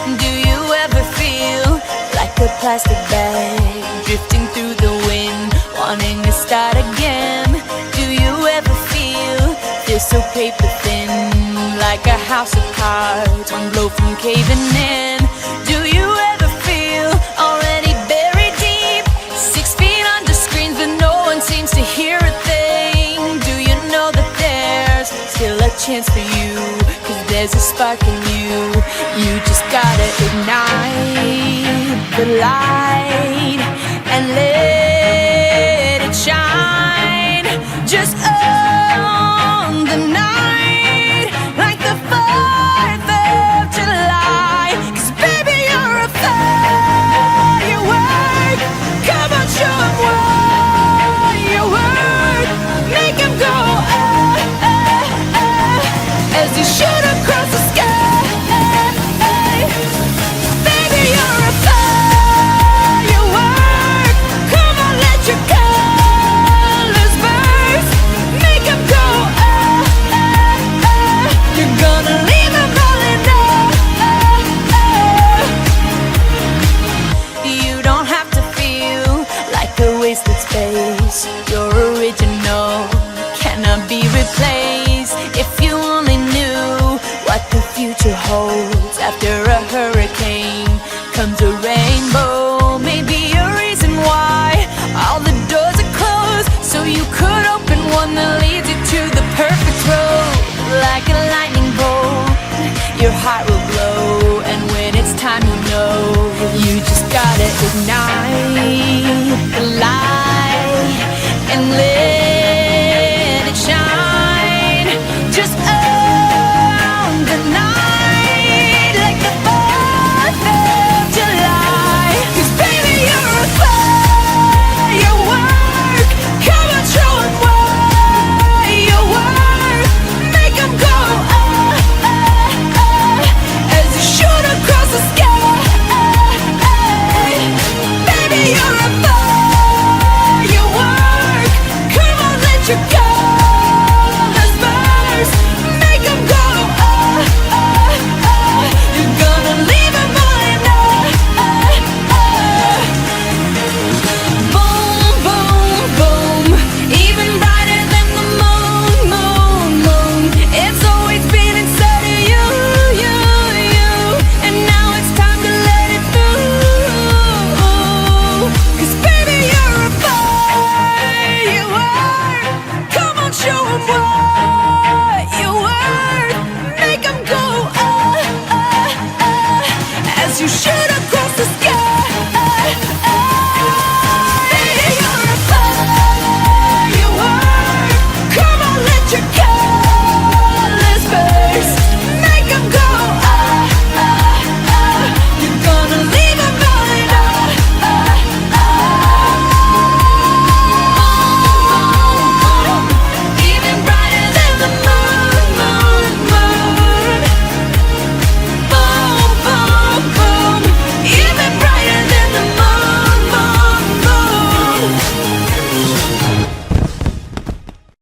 Do you ever feel like a plastic bag drifting through the wind, wanting to start again? Do you ever feel this so paper thin, like a house of cards, one blow from caving in? Do you ever feel already buried deep, 6 feet under screens, but no one seems to hear a thing? Do you know that there's still a chance for you? 'Cause there's a spark in you. You just gotta ignite the light and let it shine. Just own the night like the 4th of July. 'Cause baby, you're a firework. Come on, show 'em what you work. Make 'em go as you shoot across the sky. Baby, you're a firework. Come on, let your colors burst. Make 'em go You're gonna leave 'em all in awe. You don't have to feel like a wasted space. You're original, cannot be replaced. If you only knew what the future holds. After a hurricane comes a rainbow. Maybe a reason why all the doors are closed, so you could open one that leads you to the perfect road. Like a lightning bolt, your heart will glow, and when it's time, you know you just gotta ignite the light and live.